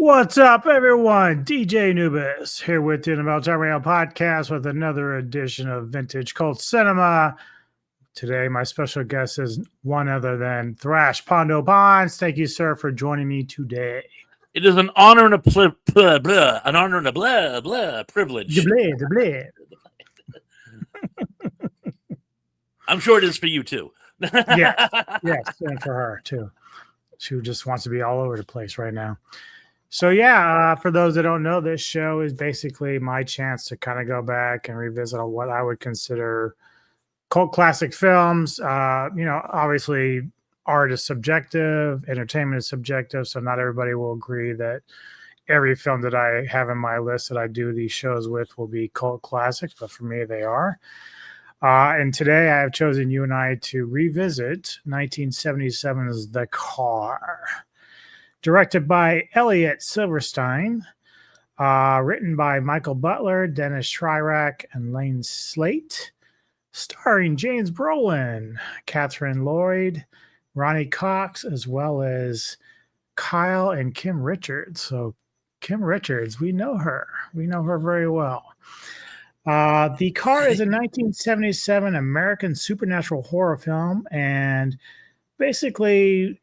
What's up, everyone? DJ Nubis here with you in the Meltdown Radio podcast with another edition of Vintage Cult Cinema. Today, my special guest is one other than Thrashpondo Pons. Thank you, sir, for joining me today. It is an honor and a privilege. I'm sure it is for you too. yes, and for her too. She just wants to be all over the place right now. So for those that don't know, this show is basically my chance to kind of go back and revisit what I would consider cult classic films. Obviously art is subjective, entertainment is subjective, so not everybody will agree that every film that I have in my list that I do these shows with will be cult classics, but for me they are. And today I have chosen you and I to revisit 1977's The Car. Directed by Elliot Silverstein, written by Michael Butler, Dennis Schirach, and Lane Slate, starring James Brolin, Catherine Lloyd, Ronnie Cox, as well as Kyle and Kim Richards. So Kim Richards, we know her very well. The Car is a 1977 American supernatural horror film, and basically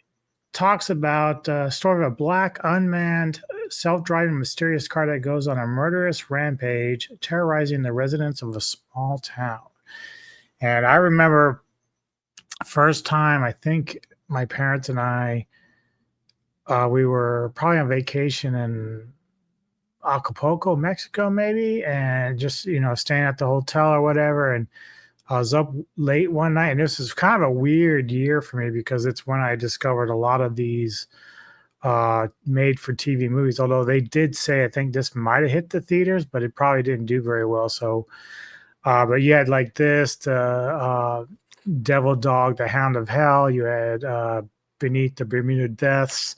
talks about a story of a black, unmanned, self-driving, mysterious car that goes on a murderous rampage, terrorizing the residents of a small town. And I remember first time, I think my parents and I, we were probably on vacation in Acapulco, Mexico, maybe, and just, staying at the hotel or whatever. And I was up late one night, and this is kind of a weird year for me because it's when I discovered a lot of these made-for-TV movies, although they did say, I think this might have hit the theaters, but it probably didn't do very well. So, but you had like this, the Devil Dog, The Hound of Hell. You had Beneath the Bermuda Deaths.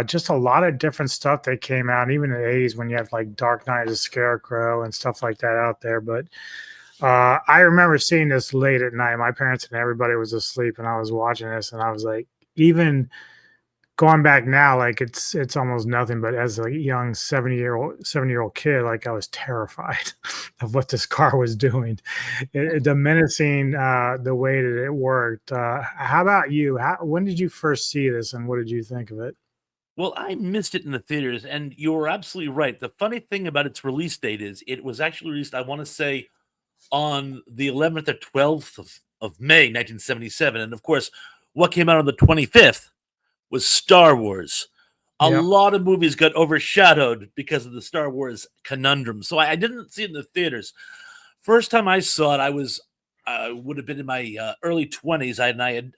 Just a lot of different stuff that came out, even in the 80s when you have like Dark Knight of the Scarecrow and stuff like that out there. But I remember seeing this late at night. My parents and everybody was asleep, and I was watching this, and I was like, even going back now, like it's almost nothing. But as a young 7-year-old kid, like I was terrified of what this car was doing. The menacing, the way that it worked. How about you? When did you first see this, and what did you think of it? Well, I missed it in the theaters, and you're absolutely right. The funny thing about its release date is it was actually released, I want to say, on the 11th or 12th of May, 1977. And of course, what came out on the 25th was Star Wars. A lot of movies got overshadowed because of the Star Wars conundrum. So I didn't see it in the theaters. First time I saw it, I would have been in my early 20s. I had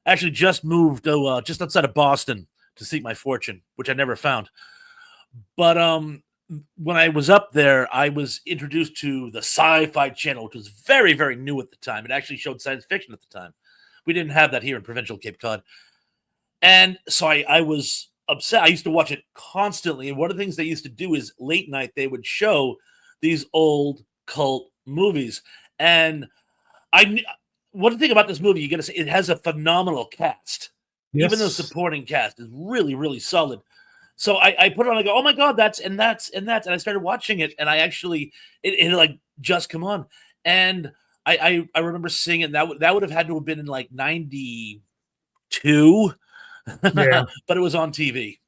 actually just moved to just outside of Boston to seek my fortune, which I never found. But when I was up there, I was introduced to the Sci-Fi Channel, which was very, very new at the time. It actually showed science fiction at the time. We didn't have that here in provincial Cape Cod. And so I was upset. I used to watch it constantly. And one of the things they used to do is late night, they would show these old cult movies. And one thing about this movie, you got to say, it has a phenomenal cast. Yes. Even the supporting cast is really, really solid. So I put it on, I go, oh my God, that's. And I started watching it, and I actually, it had like just come on. And I remember seeing it, and that would have had to have been in like 92. Yeah. But it was on TV.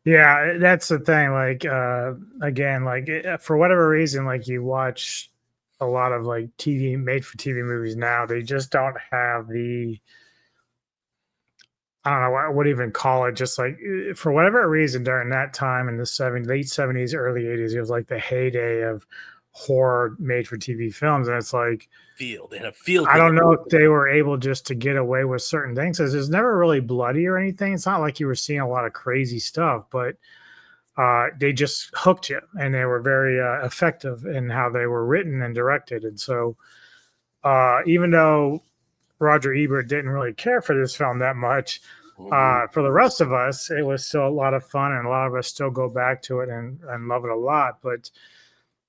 Yeah, that's the thing. Like, again, like for whatever reason, like you watch a lot of like made for TV movies now, they just don't have the, I don't know what even call it. Just like for whatever reason during that time in the late 70s, early 80s, it was like the heyday of horror made for TV films. And it's like, they had a feel. I don't know if they were able just to get away with certain things. Because it's never really bloody or anything. It's not like you were seeing a lot of crazy stuff, but they just hooked you, and they were very effective in how they were written and directed. And so even though Roger Ebert didn't really care for this film that much, for the rest of us, it was still a lot of fun, and a lot of us still go back to it and love it a lot. But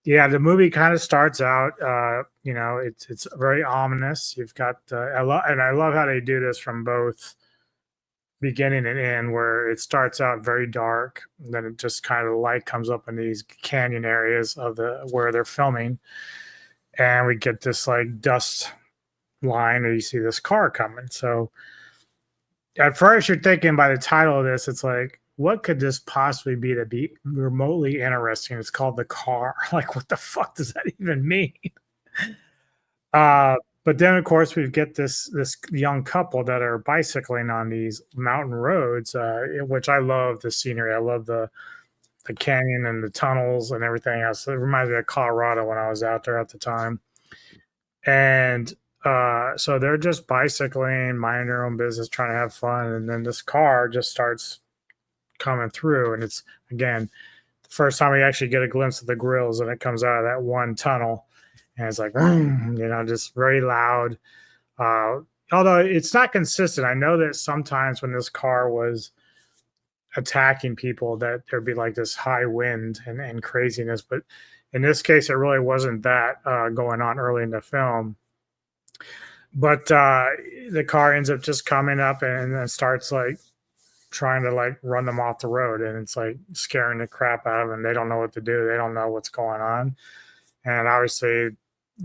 yeah, the movie kind of starts out, it's very ominous. You've got, and I love how they do this from both beginning and end, where it starts out very dark, and then it just kind of the light comes up in these canyon areas of the where they're filming, and we get this like dust line, and you see this car coming. So at first, you're thinking by the title of this, it's like, what could this possibly be to be remotely interesting? It's called The Car. Like, what the fuck does that even mean? Uh, but then, of course, we get this young couple that are bicycling on these mountain roads, which I love the scenery. I love the canyon and the tunnels and everything else. It reminds me of Colorado when I was out there at the time. And so they're just bicycling, minding their own business, trying to have fun. And then this car just starts coming through. And it's, again, the first time we actually get a glimpse of the grills, and it comes out of that one tunnel. And it's like, just very loud. Although it's not consistent. I know that sometimes when this car was attacking people, that there'd be like this high wind and craziness. But in this case, it really wasn't that going on early in the film. But the car ends up just coming up and then starts like trying to like run them off the road, and it's like scaring the crap out of them. They don't know what to do. They don't know what's going on. And obviously,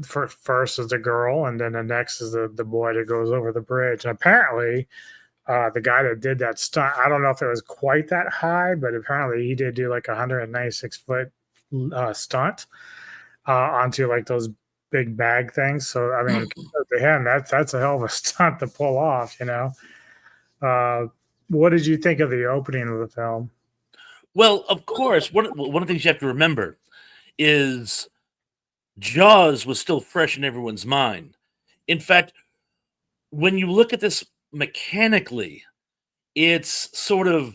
first is the girl, and then the next is the boy that goes over the bridge. And apparently, the guy that did that stunt, I don't know if it was quite that high, but apparently he did do like a 196-foot stunt onto like those big bag things. So I mean, to him, that's a hell of a stunt to pull off, you know. What did you think of the opening of the film? Well, of course, one of the things you have to remember is Jaws was still fresh in everyone's mind. In fact, when you look at this mechanically, it's sort of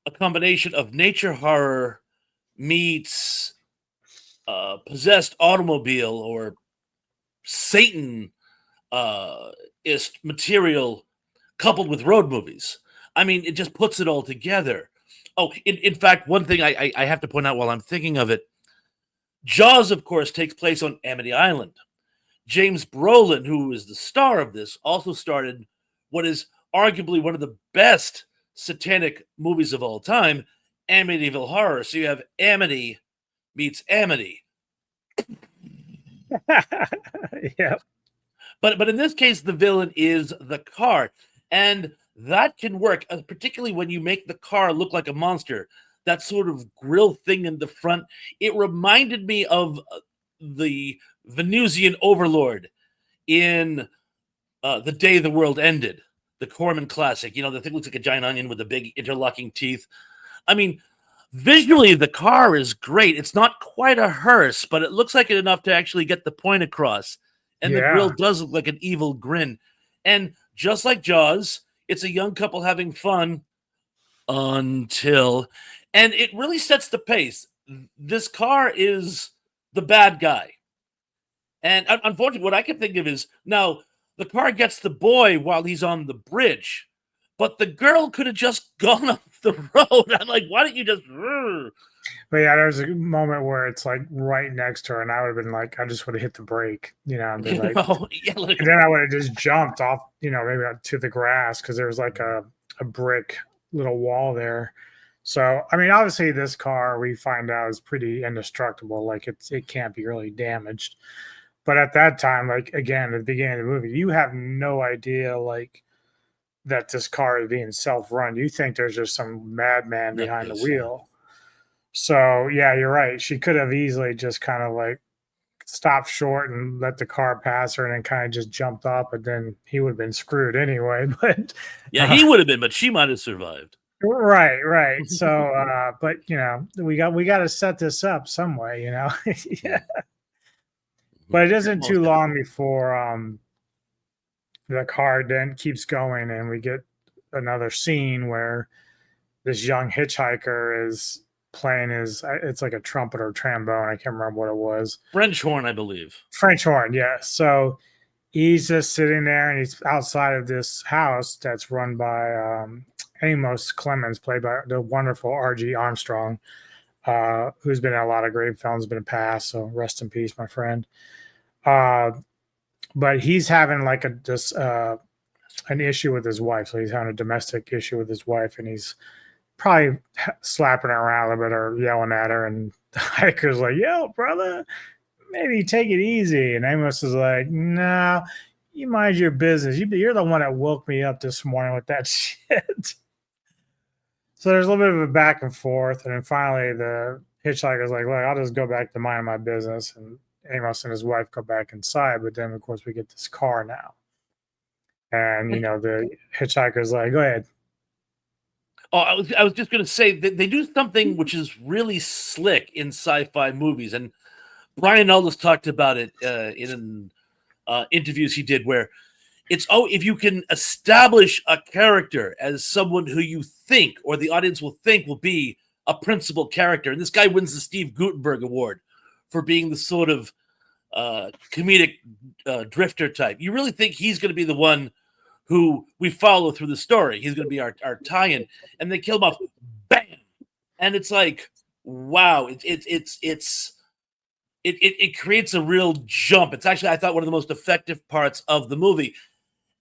a combination of nature horror meets possessed automobile or Satan is material coupled with road movies. I mean, it just puts it all together. Oh, in fact, one thing I have to point out while I'm thinking of it, Jaws, of course, takes place on Amity Island. James Brolin, who is the star of this, also starred what is arguably one of the best satanic movies of all time, Amityville Horror. So you have Amity meets Amity. Yeah. But in this case, the villain is the car. And that can work, particularly when you make the car look like a monster. That sort of grill thing in the front. It reminded me of the Venusian overlord in The Day the World Ended, the Corman classic. You know, the thing looks like a giant onion with the big interlocking teeth. I mean, visually, the car is great. It's not quite a hearse, but it looks like it enough to actually get the point across. And the grill does look like an evil grin. And just like Jaws, it's a young couple having fun until... And it really sets the pace. This car is the bad guy. And unfortunately, what I can think of is, now, the car gets the boy while he's on the bridge, but the girl could have just gone off the road. I'm like, why don't you just... But yeah, there's a moment where it's like right next to her, and I would have been like, I just would have hit the brake, you know, and been like, and then I would have just jumped off, you know, maybe to the grass, because there was like a brick little wall there. So, I mean, obviously this car, we find out, is pretty indestructible. Like it can't be really damaged. But at that time, like, again, at the beginning of the movie, you have no idea, like, that this car is being self-run. You think there's just some madman behind the wheel. So, yeah, you're right. She could have easily just kind of like stopped short and let the car pass her and then kind of just jumped off, but then he would have been screwed anyway. But yeah, he would have been, but she might have survived. Right. So, but you know, we got to set this up some way, you know. Yeah. But it isn't too long before the car then keeps going, and we get another scene where this young hitchhiker is playing it's like a trumpet or trombone. I can't remember what it was. French horn, I believe. French horn, yeah. So he's just sitting there, and he's outside of this house that's run by Amos Clemens, played by the wonderful R.G. Armstrong, who's been in a lot of great films, been passed. So rest in peace, my friend. But he's having like this an issue with his wife. So he's having a domestic issue with his wife, and he's probably slapping her around a little bit or yelling at her. And the hiker's like, "Yo, brother, maybe take it easy." And Amos is like, "No, you mind your business. You're the one that woke me up this morning with that shit." So there's a little bit of a back and forth, and then finally the hitchhiker's like, "Look, I'll just go back to minding my business." And Amos and his wife go back inside, but then of course we get this car now, and the hitchhiker's like, "Go ahead." Oh, I was just going to say that they do something which is really slick in sci-fi movies, and Brian Ellis talked about it in interviews he did, where it's if you can establish a character as someone who you think or the audience will think will be a principal character, and this guy wins the Steve Guttenberg Award for being the sort of comedic drifter type. You really think he's going to be the one who we follow through the story. He's going to be our tie-in, and they kill him off, bam, and it's like, wow, it creates a real jump. It's actually, I thought, one of the most effective parts of the movie.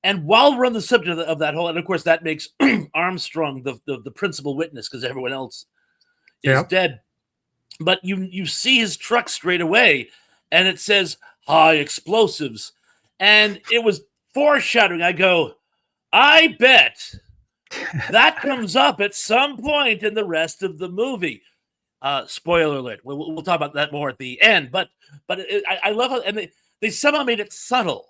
And while we're on the subject of that whole, and of course that makes Armstrong the principal witness because everyone else is dead. But you see his truck straight away, and it says high explosives, and it was foreshadowing. I go, I bet that comes up at some point in the rest of the movie. Spoiler alert. We'll talk about that more at the end. But I love how, and they somehow made it subtle.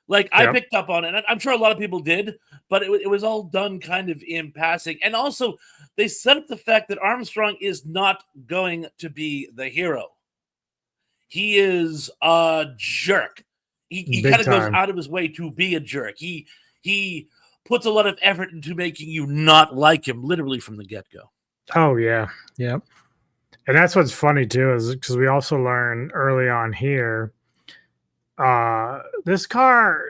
Like I picked up on it, and I'm sure a lot of people did, but it was all done kind of in passing. And also, they set up the fact that Armstrong is not going to be the hero. He is a jerk. He kind of goes out of his way to be a jerk. He puts a lot of effort into making you not like him, literally from the get-go. Oh yeah, yep. And that's what's funny too, is because we also learn early on here, this car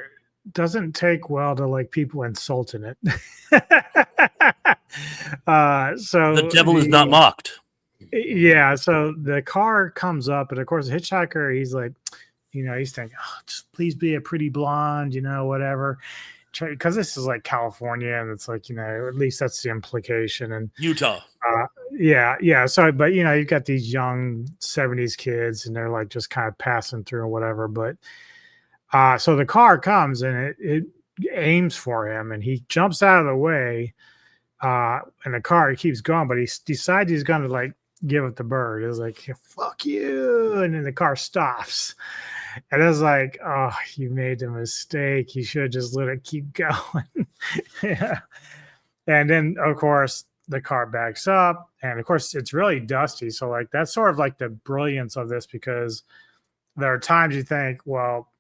doesn't take well to like people insulting it. So the devil is not mocked. Yeah, so the car comes up, and of course the hitchhiker, he's like, he's thinking, oh, just please be a pretty blonde, whatever. Because this is like California, and it's like, at least that's the implication. And Utah. Yeah. So, but you've got these young 70s kids, and they're like just kind of passing through or whatever. But so the car comes, and it aims for him, and he jumps out of the way. And the car keeps going, but he decides he's going to like give it the bird. It was like, fuck you. And then the car stops. And it was like, oh, you made a mistake. You should have just let it keep going. Yeah. And then, of course, the car backs up. And, of course, it's really dusty. So, like, that's sort of like the brilliance of this, because there are times you think, well,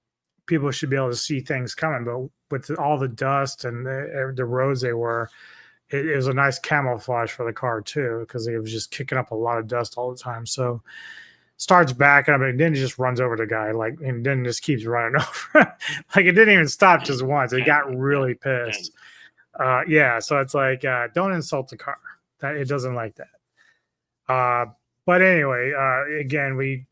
people should be able to see things coming. But with all the dust and the roads they were, it was a nice camouflage for the car, too, because it was just kicking up a lot of dust all the time. So, starts backing up, and then it just runs over the guy, like, and then just keeps running over. Like, it didn't even stop just once. It got really pissed. Yeah, so it's like, don't insult the car. That it doesn't like that. But anyway, again, we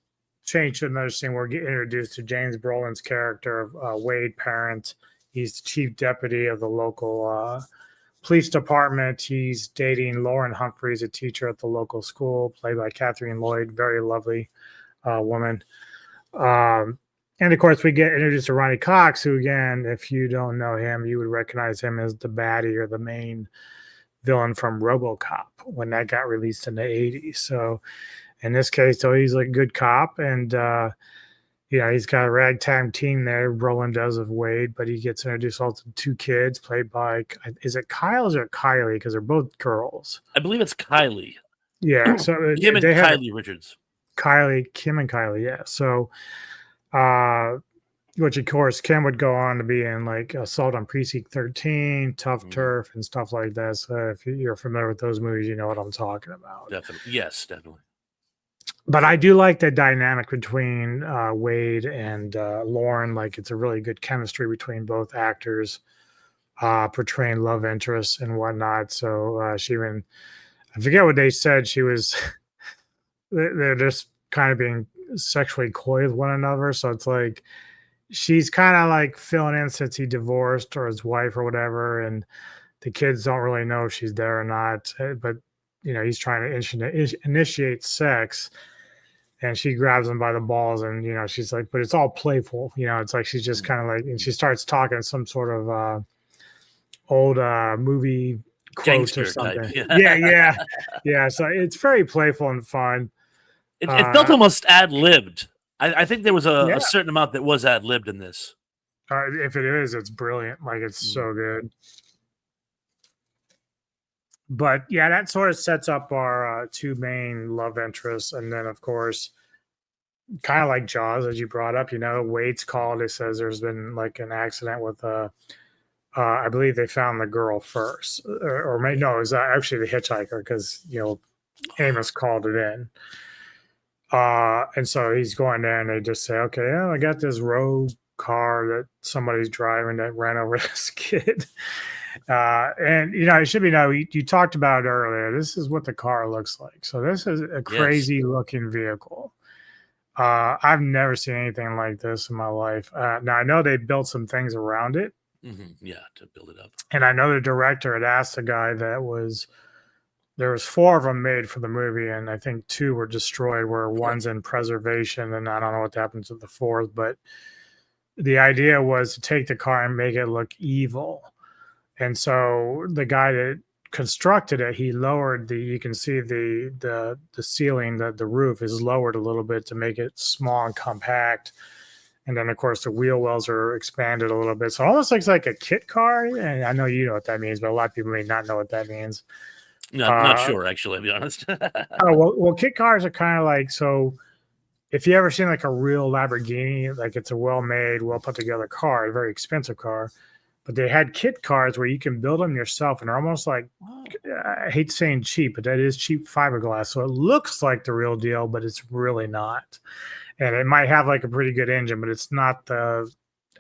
change to another scene. We're getting introduced to James Brolin's character of Wade Parent. He's the chief deputy of the local police department. He's dating Lauren Humphreys, a teacher at the local school, played by Catherine Lloyd, very lovely woman. And of course, we get introduced to Ronnie Cox, who, again, if you don't know him, you would recognize him as the baddie or the main villain from RoboCop when that got released in the 80s. So in this case, though, he's a good cop, and he's got a ragtag team there. Brolin does of Wade, but he gets introduced also to two kids played by, is it Kyle's or Kylie? Because they're both girls. I believe it's Kylie. Yeah. So Kim and Kylie Richards. Kim and Kylie. Yeah. So, which of course Kim would go on to be in like Assault on Precinct 13, Tough Turf, and stuff like that. So if you're familiar with those movies, you know what I'm talking about. Definitely. Yes, definitely. But I do like the dynamic between Wade and Lauren. Like, it's a really good chemistry between both actors, portraying love interests and whatnot. So I forget what they said. She was, they're just kind of being sexually coy with one another. So it's like, she's kind of like filling in since he divorced or his wife or whatever, and the kids don't really know if she's there or not. But he's trying to initiate sex, and she grabs him by the balls, and she's like, but it's all playful. It's like she's just kind of like, and she starts talking some sort of old movie quotes or Gangster type. something. Yeah, yeah, yeah. So it's very playful and fun. It felt almost ad-libbed. I think there was Yeah, a certain amount that was ad-libbed in this. if it is, it's brilliant. Like it's so good. But yeah, that sort of sets up our two main love interests, and then of course, kind of like Jaws, as you brought up. Wade's called. It says there's been like an accident with I believe they found the girl first, or maybe no, it was actually the hitchhiker because Amos called it in. And so he's going there, and they just say, "Okay, I got this rogue car that somebody's driving that ran over this kid." And it should be you talked about it earlier. This is what the car looks like. So this is a crazy looking vehicle. I've never seen anything like this in my life. Now I know they built some things around it. Yeah, to build it up. And I know the director had asked the guy there was 4 of them made for the movie, and I think 2 were destroyed, where one's in preservation, and I don't know what happened to the 4th, but the idea was to take the car and make it look evil. And so the guy that constructed it, he lowered you can see the ceiling, the roof is lowered a little bit to make it small and compact. And then, of course, the wheel wells are expanded a little bit. So it almost looks like a kit car. And I know you know what that means, but a lot of people may not know what that means. No, not sure, actually, to be honest. well, kit cars are kind of like, so if you ever seen like a real Lamborghini, like it's a well-made, well-put-together car, a very expensive car, but they had kit cars where you can build them yourself, and they're almost like, I hate saying cheap, but that is cheap fiberglass. So it looks like the real deal, but it's really not. And it might have like a pretty good engine, but it's not the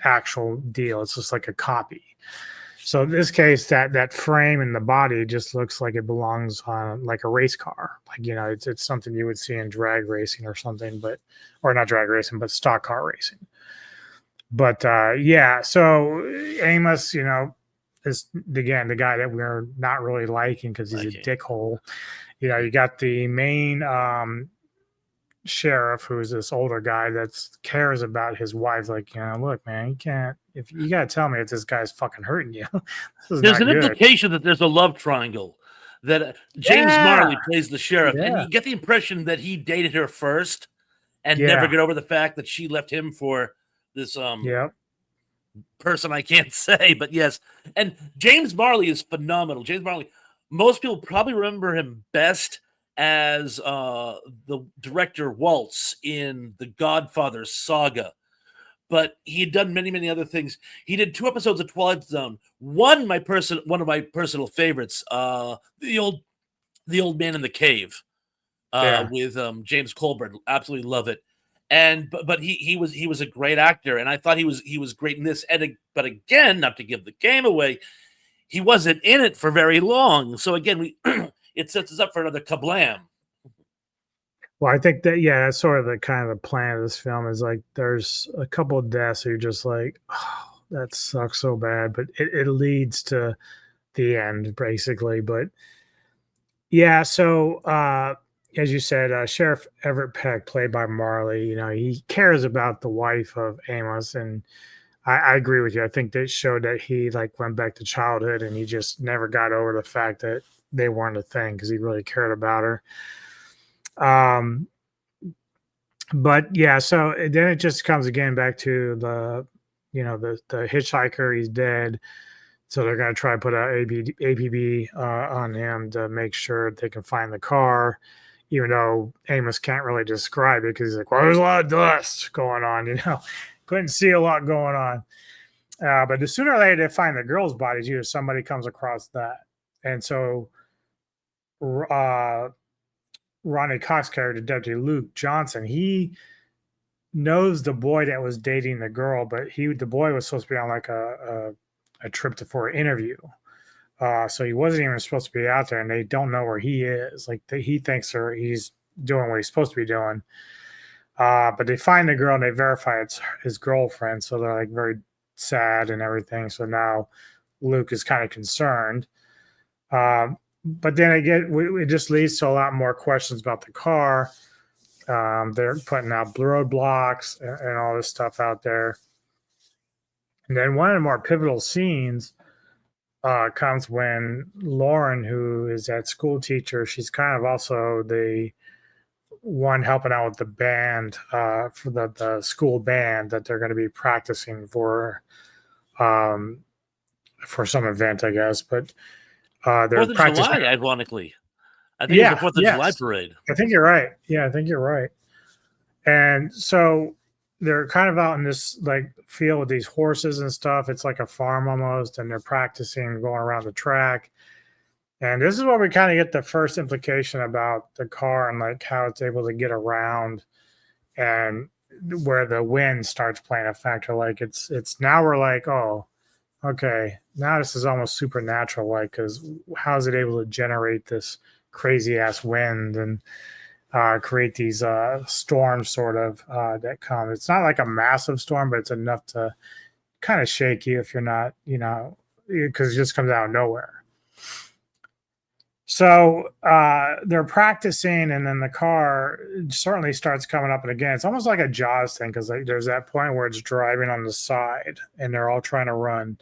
actual deal. It's just like a copy. So in this case, that frame and the body just looks like it belongs on like a race car. Like, it's something you would see in drag racing or something, or not drag racing, but stock car racing. But yeah, so Amos, is again the guy that we're not really liking because he's a dickhole. You got the main sheriff, who's this older guy that cares about his wife. Like, look, man, you can't. If you gotta tell me if this guy's fucking hurting you, there's an implication that there's a love triangle. That James Marley plays the sheriff, and you get the impression that he dated her first and never get over the fact that she left him for this person I can't say, but yes. And James Marley is phenomenal. James Marley, most people probably remember him best as the director Waltz in the Godfather saga, but he had done many, many other things. He did 2 episodes of Twilight Zone. One of my personal favorites, the old man in the cave, with James Colburn. Absolutely love it. And but he was a great actor, and I thought he was great in this. But again, not to give the game away, he wasn't in it for very long. So again, it sets us up for another kablam. Well, I think that that's sort of the kind of the plan of this film is like there's a couple of deaths that you're just like, oh, that sucks so bad, but it leads to the end basically. But yeah, so as you said, Sheriff Everett Peck, played by Marley, he cares about the wife of Amos, and I agree with you. I think they showed that he like went back to childhood, and he just never got over the fact that they weren't a thing because he really cared about her. But yeah, so then it just comes again back to the hitchhiker. He's dead. So they're going to try to put out APB on him to make sure they can find the car, even though Amos can't really describe it because he's like, well, there's a lot of dust going on, couldn't see a lot going on. But the sooner or later they find the girl's body, somebody comes across that. And so Ronnie Cox character, Deputy Luke Johnson, he knows the boy that was dating the girl, but the boy was supposed to be on like a trip for an interview. So he wasn't even supposed to be out there, and they don't know where he is. Like he thinks he's doing what he's supposed to be doing. But they find the girl and they verify it's his girlfriend, so they're like very sad and everything. So now Luke is kind of concerned. But then again, it just leads to a lot more questions about the car. They're putting out roadblocks and all this stuff out there. And then one of the more pivotal scenes comes when Lauren, who is that school teacher, she's kind of also the one helping out with the band for the school band that they're going to be practicing um, for some event, I guess. But they're 4th of practicing. July, ironically. I think it was Yeah, the 4th of July yes, parade. I think you're right. Yeah, I think you're right. And so they're kind of out in this like field with these horses and stuff. It's like a farm almost, and they're practicing going around the track. And this is where we kind of get the first implication about the car and like how it's able to get around, and where the wind starts playing a factor. Like it's now we're like, oh, okay, now this is almost supernatural. Like, because how is it able to generate this crazy ass wind and create these storms sort of that come? It's not like a massive storm, but it's enough to kind of shake you if you're not, because it just comes out of nowhere. So they're practicing, and then the car certainly starts coming up. And again, it's almost like a Jaws thing, because like, there's that point where it's driving on the side, and they're all trying to run,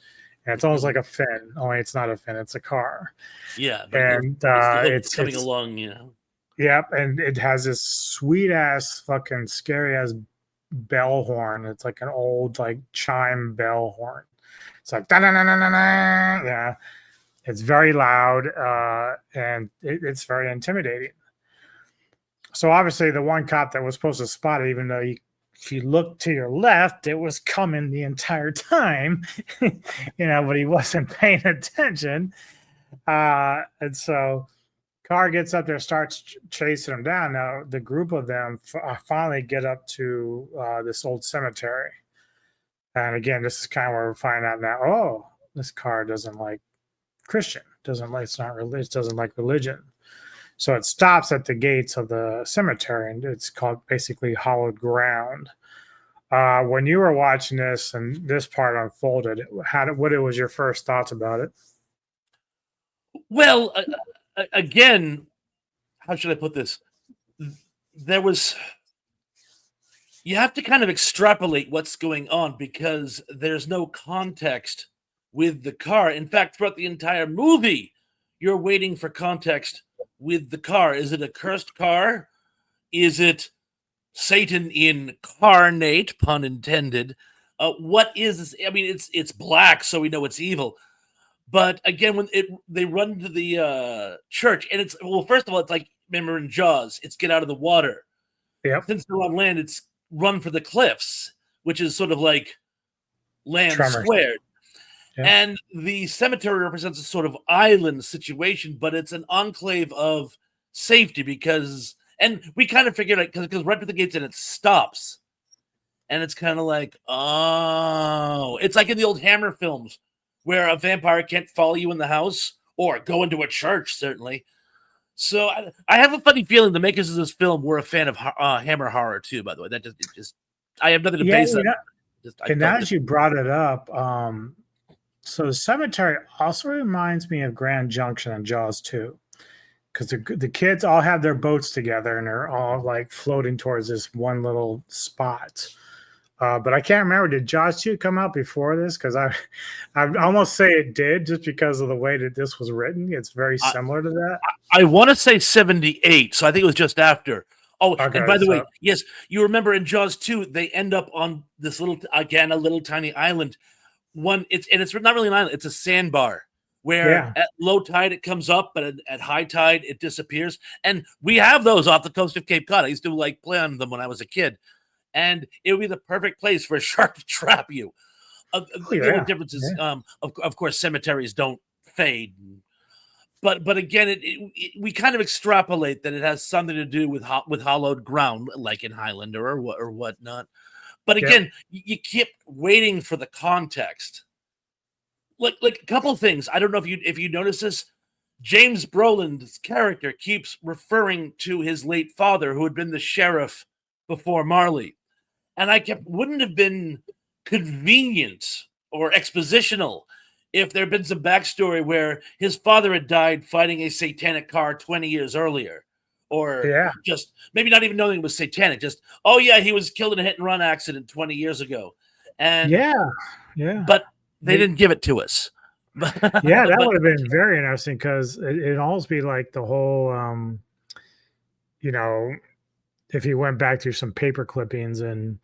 and it's almost like a fin. Only it's not a fin; it's a car. Yeah, but And it's coming along, Yep, and it has this sweet ass, fucking scary ass bell horn. It's like an old like chime bell horn. It's like da da da da da. Yeah. It's very loud, and it's very intimidating. So obviously, the one cop that was supposed to spot it, even though if you look to your left, it was coming the entire time, but he wasn't paying attention. And so, car gets up there, starts chasing him down. Now, the group of them finally get up to this old cemetery. And again, this is kind of where we're finding out now. Oh, this car doesn't like Christian, doesn't like religion. So it stops at the gates of the cemetery, and it's called basically hallowed ground. When you were watching this and this part unfolded, what was your first thoughts about it? Well, again, how should I put this? You have to kind of extrapolate what's going on, because there's no context with the car. In fact, throughout the entire movie, you're waiting for context with the car. Is it a cursed car? Is it Satan incarnate, pun intended? What is this? I mean, it's black, so we know it's evil. But again, when they run to the church, and first of all, it's like, remember in Jaws, it's get out of the water. Yep. Since they're on land, it's run for the cliffs, which is sort of like land Tremors. squared. Yeah. And the cemetery represents a sort of island situation, but it's an enclave of safety, and we kind of figured it because right to the gates and it stops. And it's kind of like, oh, it's like in the old Hammer films where a vampire can't follow you in the house or go into a church, certainly. So I have a funny feeling the makers of this film were a fan of Hammer horror too, by the way. I have nothing to base that. And now as you brought it up, so the cemetery also reminds me of Grand Junction and Jaws 2, because the kids all have their boats together and they're all like floating towards this one little spot. But I can't remember, did Jaws 2 come out before this? Because I almost say it did, just because of the way that this was written. It's very similar to that. I want to say 78, so I think it was just after. Oh, okay, and by the way, yes, you remember in Jaws 2, they end up on this a little tiny island. It's not really an island; it's a sandbar where at low tide it comes up, but at high tide it disappears. And we have those off the coast of Cape Cod. I used to play on them when I was a kid, and it would be the perfect place for a shark to trap you. The only difference is, of course, cemeteries don't fade. But again, we kind of extrapolate that it has something to do with hallowed ground, like in Highlander or whatnot. But again, you keep waiting for the context. Like a couple of things. I don't know if you notice this. James Brolin's character keeps referring to his late father, who had been the sheriff before Marley. And I kept, wouldn't have been convenient or expositional if there had been some backstory where his father had died fighting a satanic car 20 years earlier. Or Yeah. just maybe not even knowing it was satanic. Just, oh, yeah, he was killed in a hit and run accident 20 years ago. And yeah. But they didn't give it to us. Yeah, that would have been very interesting because it'd almost be like the whole, you know, if you went back through some paper clippings and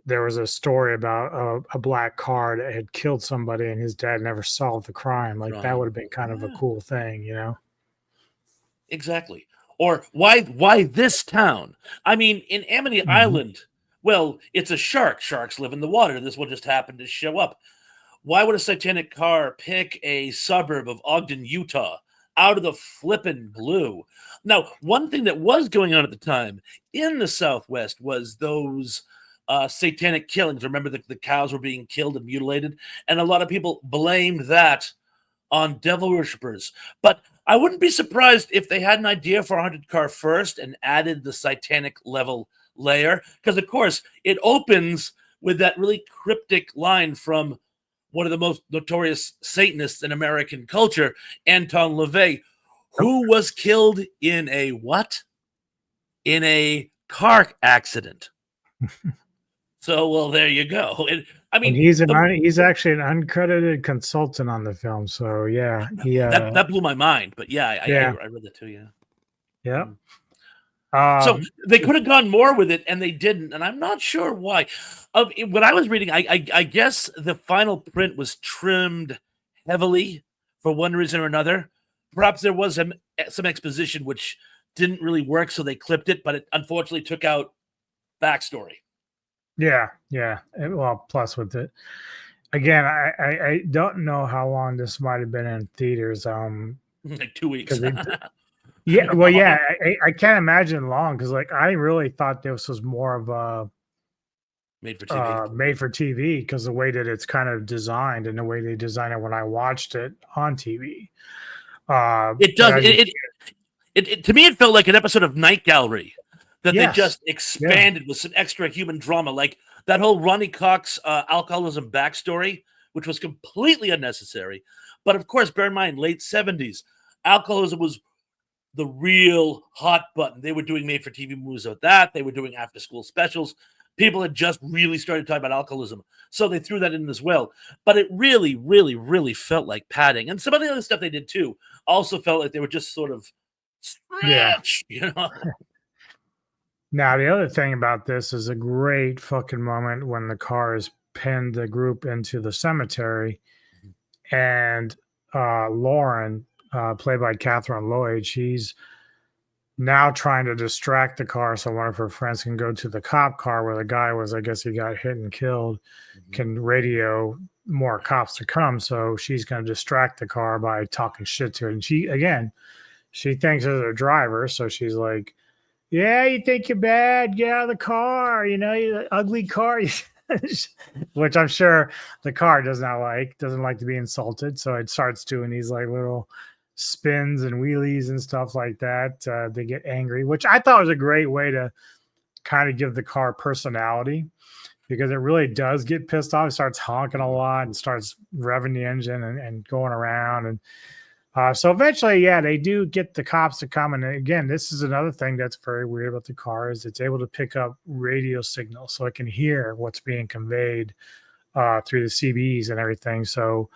there was a story about a black car that had killed somebody and his dad never solved the crime. Like that would have been kind of a cool thing, you know? Exactly. Or why this town? I mean, in Amity Island, well, it's a shark. Sharks live in the water. This one just happened to show up. Why would a satanic car pick a suburb of Ogden, Utah, out of the flippin' blue? Now, one thing that was going on at the time in the Southwest was those satanic killings. Remember, the cows were being killed and mutilated, and a lot of people blamed that on devil worshippers. But I wouldn't be surprised if they had an idea for a haunted car first and added the satanic level layer, because of course it opens with that really cryptic line from one of the most notorious Satanists in American culture, Anton LaVey, who was killed in a what? In a car accident. So, well, there you go. I mean, he's actually an uncredited consultant on the film. So yeah, that blew my mind. But yeah, I read that too. Yeah. Yeah. So they could have gone more with it, and they didn't, and I'm not sure why. When I was reading, I guess the final print was trimmed heavily for one reason or another. Perhaps there was some exposition which didn't really work, so they clipped it, but it unfortunately took out backstory. Yeah. Well, plus with it, again, I don't know how long this might have been in theaters. Like 2 weeks. Yeah, well, yeah, I can't imagine long because, like, I really thought this was more of a made for TV because the way that it's kind of designed and the way they designed it when I watched it on TV. It does. It to me, it felt like an episode of Night Gallery that they just expanded with some extra human drama, like that whole Ronnie Cox alcoholism backstory, which was completely unnecessary. But of course, bear in mind, late 70s, alcoholism was the real hot button. They were doing made-for-TV movies of that. They were doing after-school specials. People had just really started talking about alcoholism, so they threw that in as well. But it really, really, really felt like padding. And some of the other stuff they did, too, also felt like they were just sort of stretch, you know? Now, the other thing about this is a great fucking moment when the cars pinned the group into the cemetery, and Lauren, played by Catherine Lloyd, she's now trying to distract the car so one of her friends can go to the cop car where the guy was, I guess he got hit and killed, can radio more cops to come. So she's going to distract the car by talking shit to her. And she thinks as a driver. So she's like, yeah, you think you're bad? Get out of the car. You know, you ugly car. Which I'm sure the car doesn't like to be insulted. So it starts doing these like little spins and wheelies and stuff like that. They get angry, which I thought was a great way to kind of give the car personality, because it really does get pissed off. It starts honking a lot and starts revving the engine and going around. And so eventually, yeah, they do get the cops to come. And again, this is another thing that's very weird about the car is it's able to pick up radio signals, so it can hear what's being conveyed through the CBs and everything. So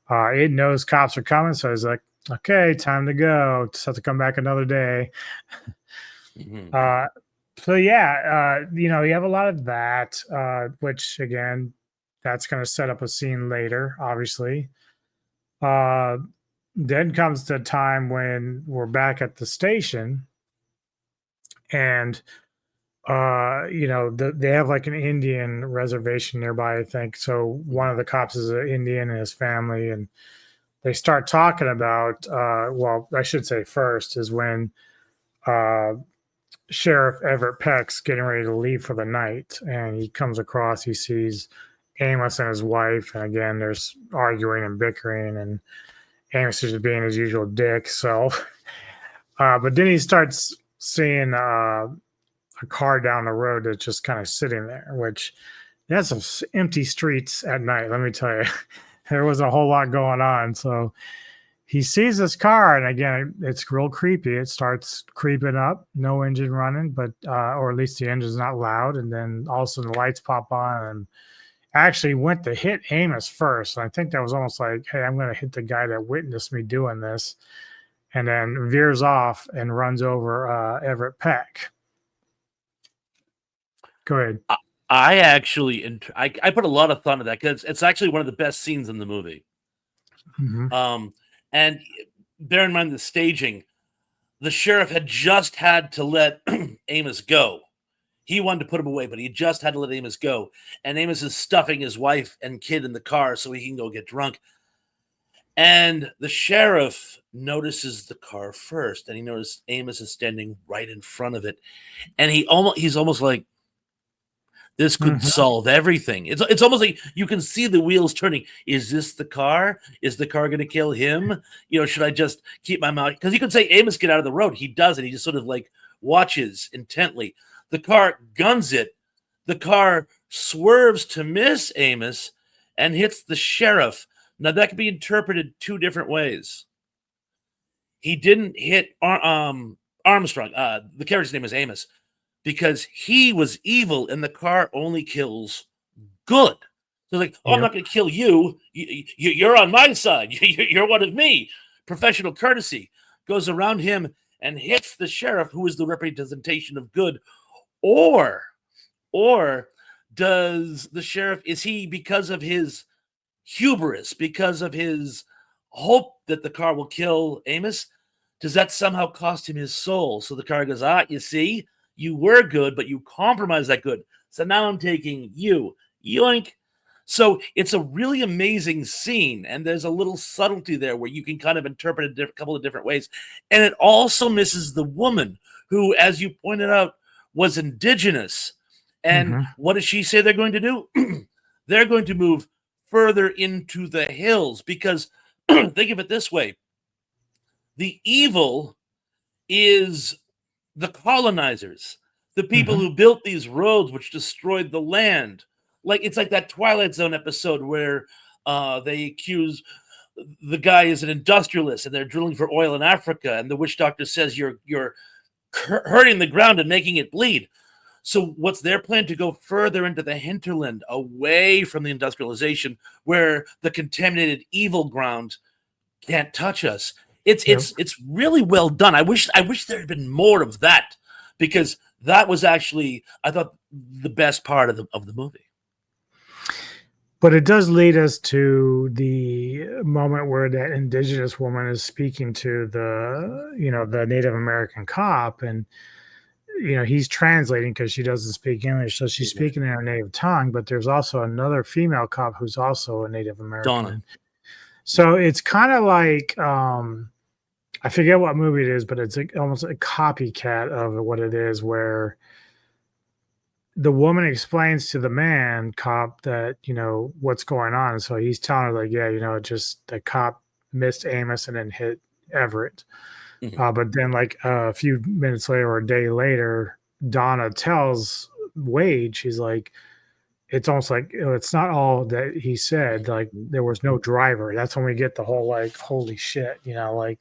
it knows cops are coming. So it's like, okay, time to go. Just have to come back another day. So yeah, you know, you have a lot of that, which again, that's going to set up a scene later, obviously. Then comes the time when we're back at the station, and you know, they have like an Indian reservation nearby, I think. So one of the cops is an Indian and his family, and they start talking about, well, I should say first is when Sheriff Everett Peck's getting ready to leave for the night, and he comes across, he sees Amos and his wife, and again, there's arguing and bickering, and Amos is just being his usual dick. So, but then he starts seeing, I a car down the road that's just kind of sitting there, which that's some empty streets at night. Let me tell you, there was a whole lot going on. So he sees this car, and again, it's real creepy. It starts creeping up, no engine running, but or at least the engine's not loud. And then all of a sudden the lights pop on, and actually went to hit Amos first. And I think that was almost like, hey, I'm going to hit the guy that witnessed me doing this, and then veers off and runs over Everett Peck. Go ahead. I actually, I put a lot of thought into that because it's actually one of the best scenes in the movie. Mm-hmm. And bear in mind the staging, the sheriff had just had to let Amos go. He wanted to put him away, but he just had to let Amos go. And Amos is stuffing his wife and kid in the car so he can go get drunk. And the sheriff notices the car first, and he noticed Amos is standing right in front of it. And he's almost like, this could solve everything. It's almost like you can see the wheels turning. Is this the car? Is the car going to kill him? Should I just keep my mouth? Because you could say, Amos, get out of the road. He doesn't. He just sort of like watches intently. The car guns it. The car swerves to miss Amos and hits the sheriff. Now, that could be interpreted two different ways. He didn't hit Armstrong. The character's name is Amos because he was evil and the car only kills good. So like, oh, I'm not going to kill you. You're on my side. You're one of me. Professional courtesy goes around him and hits the sheriff, who is the representation of good. Or does the sheriff, is he, because of his hubris, because of his hope that the car will kill Amos, does that somehow cost him his soul? So the car goes, you see, you were good, but you compromised that good. So now I'm taking you. Yoink. So it's a really amazing scene, and there's a little subtlety there where you can kind of interpret it a couple of different ways. And it also misses the woman who, as you pointed out, was indigenous. And what does she say they're going to do? They're going to move further into the hills because think of it this way. The evil is the colonizers, the people who built these roads which destroyed the land. Like it's like that Twilight Zone episode where they accuse the guy is an industrialist and they're drilling for oil in Africa, and the witch doctor says you're hurting the ground and making it bleed. So what's their plan? To go further into the hinterland, away from the industrialization, where the contaminated evil ground can't touch us. It's really well done. I wish there had been more of that, because that was actually, I thought, the best part of the movie. But it does lead us to the moment where that indigenous woman is speaking to the Native American cop, and he's translating because she doesn't speak English, so she's speaking in her native tongue. But there's also another female cop who's also a Native American. Donna. So it's kind of like I forget what movie it is, but it's almost a copycat of what it is, where the woman explains to the man cop that, what's going on. And so he's telling her like, yeah, just the cop missed Amos and then hit Everett. But then like a few minutes later or a day later, Donna tells Wade, she's like, it's almost like, it's not all that he said. Like there was no driver. That's when we get the whole like, holy shit, like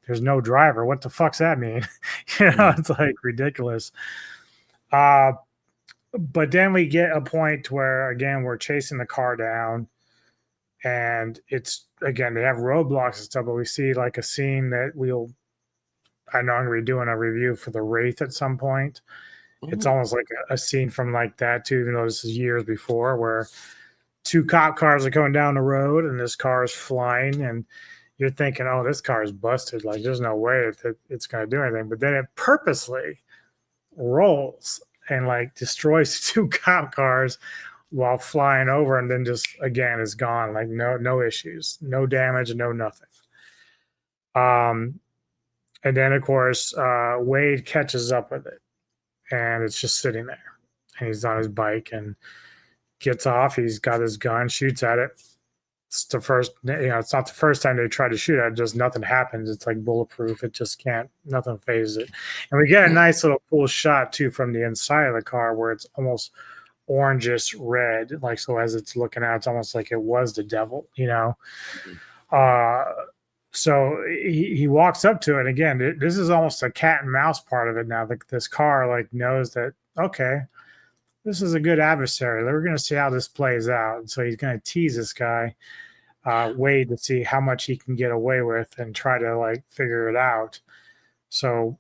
there's no driver. What the fuck's that mean? It's like ridiculous. But then we get a point where, again, we're chasing the car down, and it's, again, they have roadblocks and stuff, but we see like a scene that I know I'm going to be doing a review for the Wraith at some point. It's almost like a scene from like that too, even though this is years before, where two cop cars are going down the road and this car is flying, and you're thinking, oh, this car is busted. Like there's no way that it's going to do anything. But then it purposely rolls and like destroys two cop cars while flying over, and then just again is gone. Like no issues, no damage, no nothing. And then of course Wade catches up with it, and it's just sitting there, and he's on his bike and gets off. He's got his gun, shoots at it, it's the first, it's not the first time they try to shoot at it, just nothing happens. It's like bulletproof. It just can't, nothing phases it. And we get a nice little cool shot too from the inside of the car where it's almost orangish red. Like, so as it's looking out, it's almost like it was the devil, So he walks up to it. And again, this is almost a cat and mouse part of it now. This car like knows that, okay, this is a good adversary. We're going to see how this plays out. And so he's going to tease this guy, Wade, to see how much he can get away with and try to like figure it out. So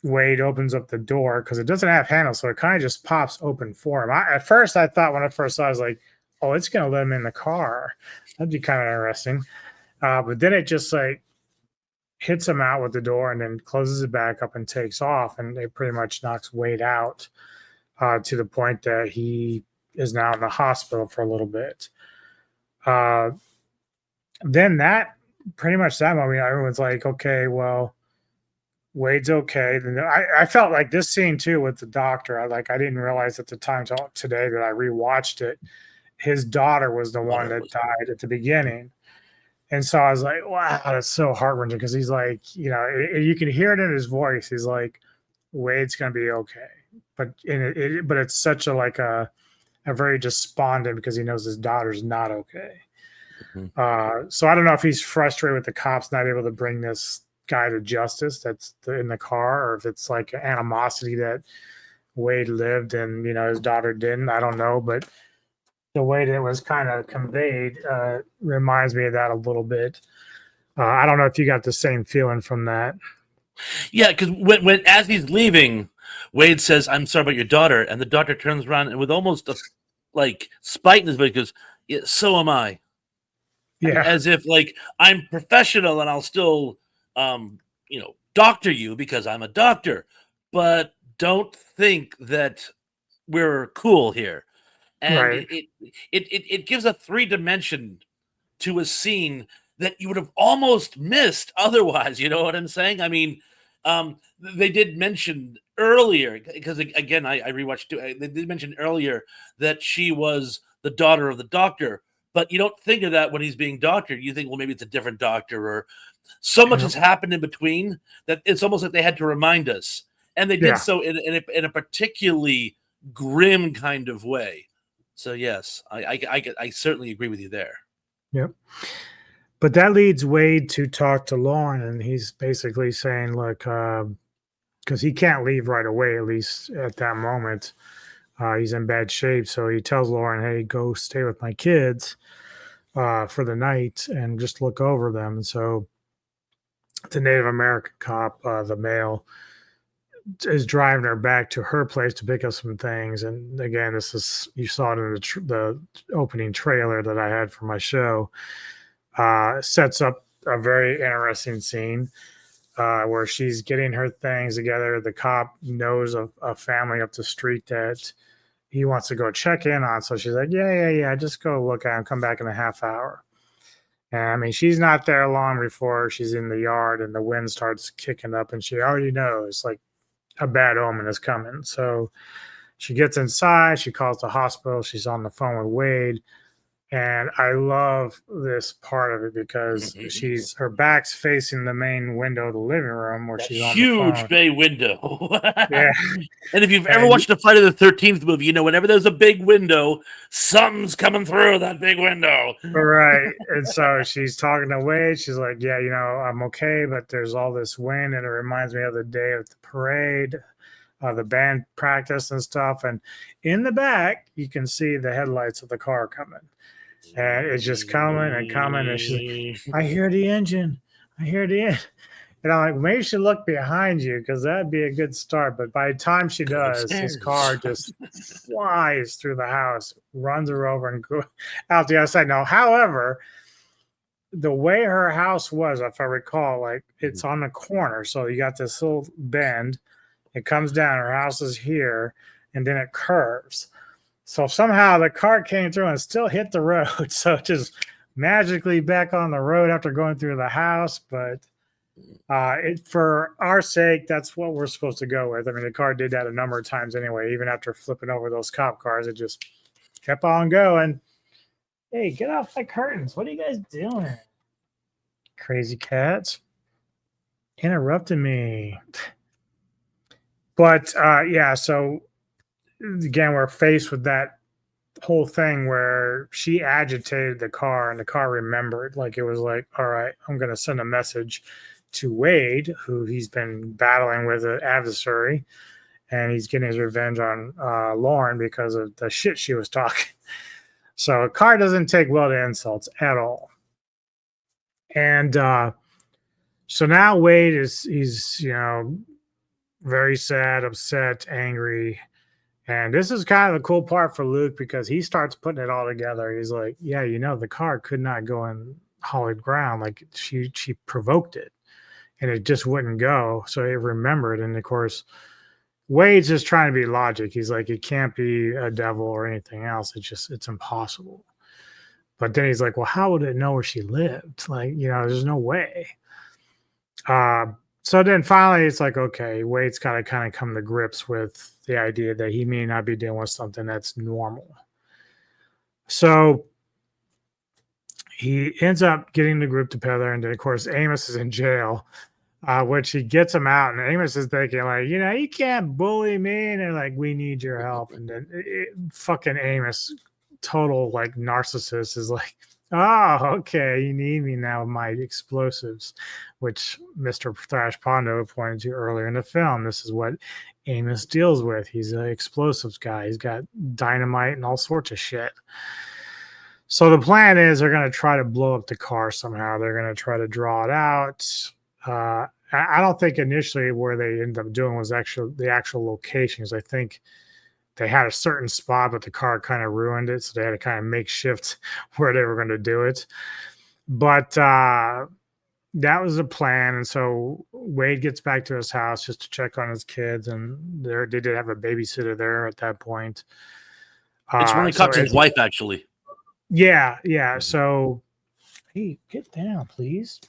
Wade opens up the door because it doesn't have handles, so it kind of just pops open for him. At first, I thought when I first saw it, I was like, oh, it's going to let him in the car. That'd be kind of interesting. But then it just like hits him out with the door and then closes it back up and takes off. And it pretty much knocks Wade out. To the point that he is now in the hospital for a little bit. Then that pretty much that moment, everyone's like, okay, well, Wade's okay. I felt like this scene too with the doctor. I didn't realize at the time till today that I rewatched it. His daughter was the one that died at the beginning. And so I was like, wow, that's so heart-wrenching because he's like, you can hear it in his voice. He's like, Wade's going to be okay. But it's such a very despondent because he knows his daughter's not okay. Mm-hmm. So I don't know if he's frustrated with the cops not able to bring this guy to justice that's in the car, or if it's like animosity that Wade lived and his daughter didn't. I don't know, but the way that it was kind of conveyed reminds me of that a little bit. I don't know if you got the same feeling from that. Yeah, because when as he's leaving, Wade says, "I'm sorry about your daughter," and the doctor turns around and with almost like spite in his voice goes, yeah, "So am I." Yeah, as if like I'm professional and I'll still, doctor you because I'm a doctor, but don't think that we're cool here. And right. it gives a 3-dimension to a scene that you would have almost missed otherwise. You know what I'm saying? I mean, they did mention earlier, because again, I rewatched too. They did mention earlier that she was the daughter of the doctor, but you don't think of that when he's being doctored. You think, well, maybe it's a different doctor, or so much has happened in between that it's almost like they had to remind us, and they did so in a particularly grim kind of way. So yes, I certainly agree with you there. Yep. But that leads Wade to talk to Lauren, and he's basically saying, look, because he can't leave right away, at least at that moment. He's in bad shape. So he tells Lauren, hey, go stay with my kids for the night and just look over them. And so the Native American cop, the male, is driving her back to her place to pick up some things. And again, you saw it in the opening trailer that I had for my show. Sets up a very interesting scene where she's getting her things together. The cop knows of a family up the street that he wants to go check in on. So she's like, yeah, just go look at him, come back in a half hour. And I mean, she's not there long before she's in the yard and the wind starts kicking up, and she already knows like a bad omen is coming. So she gets inside, she calls the hospital, she's on the phone with Wade. And I love this part of it because her back's facing the main window of the living room where she's on the phone. Huge bay window. Yeah. And if you've ever watched a Friday the 13th movie, whenever there's a big window, something's coming through that big window. Right. And so she's talking to Wade. She's like, yeah, I'm okay, but there's all this wind, and it reminds me of the day of the parade, the band practice and stuff. And in the back, you can see the headlights of the car coming. And it's just coming and coming. And she's like, I hear the engine. I hear the engine. And I'm like, maybe you should look behind you because that'd be a good start. But by the time she does, his car just flies through the house, runs her over and goes out the other side. Now, however, the way her house was, if I recall, like it's on the corner. So you got this little bend. It comes down. Her house is here. And then it curves. So somehow the car came through and still hit the road. So just magically back on the road after going through the house. But for our sake, that's what we're supposed to go with. I mean, the car did that a number of times anyway. Even after flipping over those cop cars, it just kept on going. Hey, get off my curtains. What are you guys doing? Crazy cats. Interrupting me. But yeah, so again, we're faced with that whole thing where she agitated the car and the car remembered. Like it was like, all right, I'm going to send a message to Wade, who he's been battling with an adversary, and he's getting his revenge on Lauren because of the shit she was talking. So a car doesn't take well to insults at all. And so now Wade he's very sad, upset, angry. And this is kind of the cool part for Luke because he starts putting it all together. He's like, yeah, the car could not go in hollowed ground. Like she provoked it and it just wouldn't go. So he remembered. And of course, Wade's just trying to be logic. He's like, it can't be a devil or anything else. It's impossible. But then he's like, well, how would it know where she lived? Like, there's no way. So then finally it's like, okay, Wade's got to kind of come to grips with the idea that he may not be dealing with something that's normal. So he ends up getting the group together. And then, of course, Amos is in jail, which he gets him out. And Amos is thinking, like, you can't bully me. And they're like, we need your help. And then fucking Amos, total like narcissist, is like, oh, okay, you need me now with my explosives, which Mr. Thrashpondo pointed to earlier in the film. This is what Amos deals with. He's an explosives guy. He's got dynamite and all sorts of shit. So the plan is they're going to try to blow up the car somehow. They're going to try to draw it out. I don't think initially where they ended up doing was actually the actual locations. I think they had a certain spot, but the car kind of ruined it. So they had to kind of makeshift where they were going to do it. But that was the plan. And so Wade gets back to his house just to check on his kids. And they did have a babysitter there at that point. It's Ronnie Cox's wife, actually. Yeah. Yeah. So, hey, get down, please.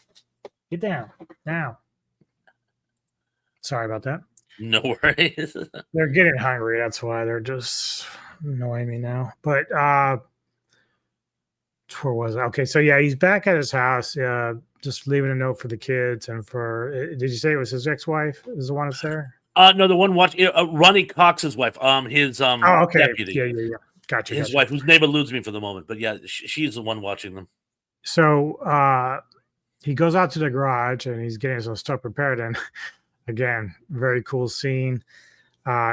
Get down now. Sorry about that. No worries. They're getting hungry. That's why they're just annoying me now. But where was it? Okay, so yeah, he's back at his house, just leaving a note for the kids and for. Did you say it was his ex-wife? Is the one that's there? No, the one watching Ronnie Cox's wife. His okay, deputy. Yeah. Gotcha. His wife, whose name eludes me for the moment, but yeah, she's the one watching them. So he goes out to the garage and he's getting some stuff prepared. And again, very cool scene.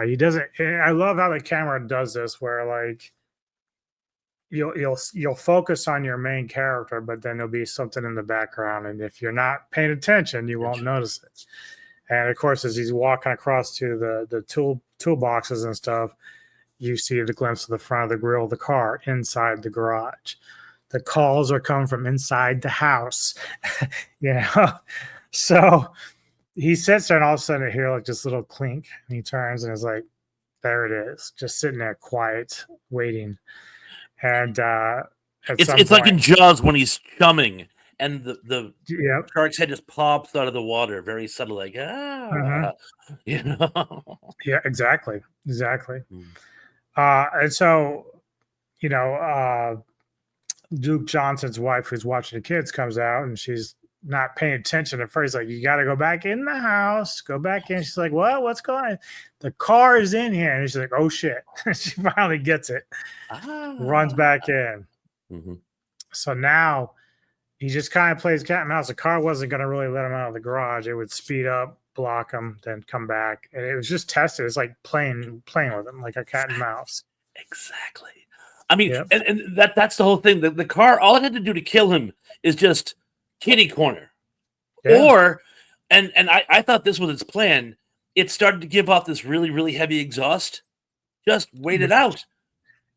He doesn't. I love how the camera does this, where like you'll focus on your main character, but then there'll be something in the background, and if you're not paying attention, you won't notice it. And of course, as he's walking across to the toolboxes and stuff, you see the glimpse of the front of the grill of the car inside the garage. The calls are coming from inside the house, So he sits there, and all of a sudden, I hear like this little clink, and he turns and is like, "There it is, just sitting there, quiet, waiting." And it's like in Jaws when he's chumming, and the shark's head just pops out of the water, very subtle, like Yeah, exactly. Mm. And so, Luke Johnson's wife, who's watching the kids, comes out, and she's not paying attention at first. Like, you got to go back in the house. Go back in. She's like, what? What's going on? The car is in here. And she's like, oh, shit. She finally gets it. Runs back in. Mm-hmm. So now he just kind of plays cat and mouse. The car wasn't going to really let him out of the garage. It would speed up, block him, then come back. And it was just tested. It's like playing with him, like a cat and mouse. Exactly. I mean, and that's the whole thing. The car, all it had to do to kill him is just kitty corner. Or, and I thought this was its plan. It started to give off this really, really heavy exhaust. Just wait it out.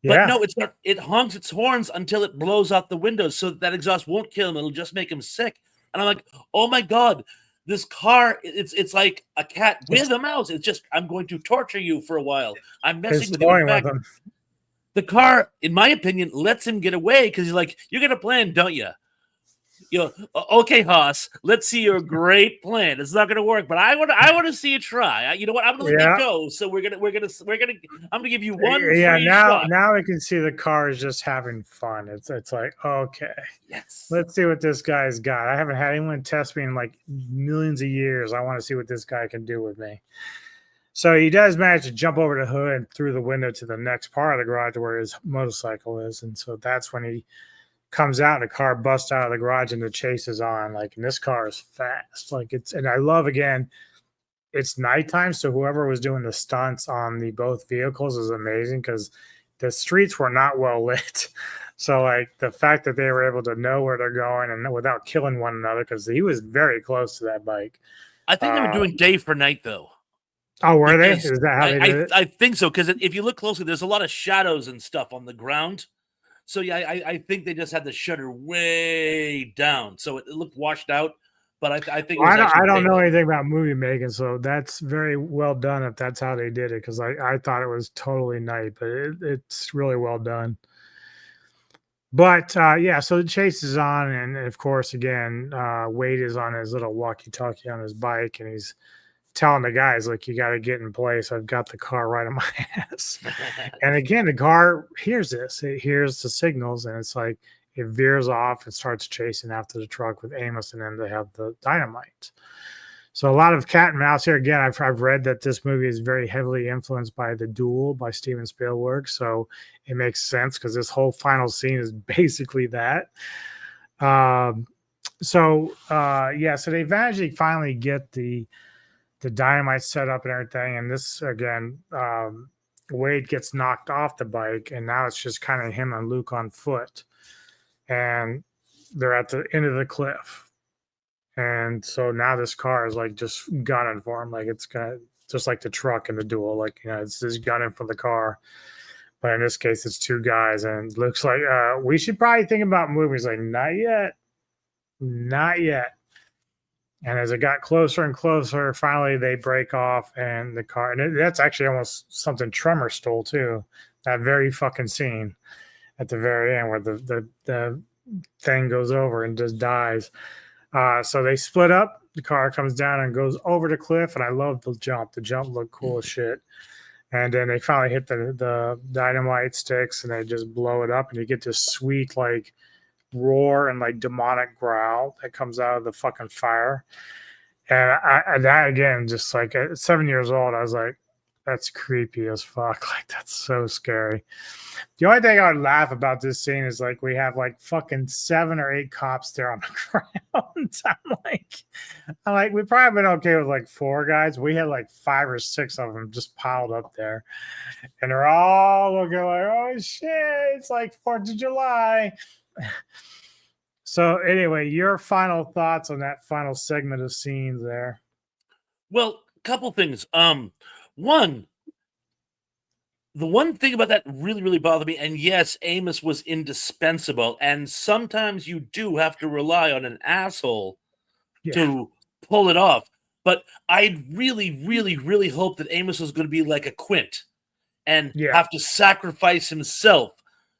But no, it's not. It honks its horns until it blows out the windows, so that exhaust won't kill him. It'll just make him sick. And I'm like, oh my God, this car, it's like a cat with a mouse. It's just, I'm going to torture you for a while. I'm messing with you. The car, in my opinion, lets him get away because he's like, you got a plan, don't you? Okay, Haas, let's see your great plan. It's not going to work, but I want to see you try. You know what? I'm going to let you Yeah. go. So I'm going to give you one Yeah, free shot. now I can see the car is just having fun. It's like, okay, Yes. let's see what this guy's got. I haven't had anyone test me in like millions of years. I want to see what this guy can do with me. So he does manage to jump over the hood and through the window to the next part of the garage where his motorcycle is. And so that's when he comes out and the car busts out of the garage and the chase is on. Like, and this car is fast. Like and I love again, it's nighttime. So whoever was doing the stunts on the both vehicles is amazing because the streets were not well lit. So like the fact that they were able to know where they're going and without killing one another, because he was very close to that bike. I think they were doing day for night though. Oh, were they? Is that how they did it? I think so, because if you look closely, there's a lot of shadows and stuff on the ground. So yeah, I think they just had the shutter way down, so it looked washed out. But I think I don't know anything about movie making, so that's very well done if that's how they did it. Because I thought it was totally night, but it's really well done. But yeah, so the chase is on, and of course, again, Wade is on his little walkie-talkie on his bike, and he's telling the guys like, "You got to get in place. I've got the car right on my ass." And again, the car hears this. It hears the signals, and it's like it veers off and starts chasing after the truck with Amos, and then they have the dynamite. So a lot of cat and mouse here. Again, I've read that this movie is very heavily influenced by The Duel by Steven Spielberg. So it makes sense because this whole final scene is basically that. Yeah, so they eventually finally get the dynamite set up and everything. And this again, Wade gets knocked off the bike, and now it's just kind of him and Luke on foot. And they're at the end of the cliff. And so now this car is like just gunning for him. Like it's got just like the truck in The Duel, like, you know, it's just gunning for the car. But in this case, it's two guys, and it looks like we should probably think about movies. Like, not yet, not yet. And as it got closer and closer, finally they break off, and the car, and that's actually almost something Tremor stole too. That very fucking scene at the very end where the thing goes over and just dies. So they split up. The car comes down and goes over the cliff, and I love the jump. The jump looked cool as shit. And then they finally hit the dynamite sticks, and they just blow it up, and you get this sweet like roar and like demonic growl that comes out of the fucking fire. And that again, just like at 7 years old, I was like, that's creepy as fuck. Like, that's so scary. The only thing I would laugh about this scene is like we have like fucking 7 or 8 cops there on the ground. I'm like, we probably been okay with like 4 guys. We had like 5 or 6 of them just piled up there, and they're all looking like, oh shit, it's like 4th of July. So anyway, your final thoughts on that final segment of scenes there? Well, a couple things. One, the one thing about that really bothered me, and yes, Amos was indispensable, and sometimes you do have to rely on an asshole to pull it off. But I really hope that Amos was going to be like a Quint and have to sacrifice himself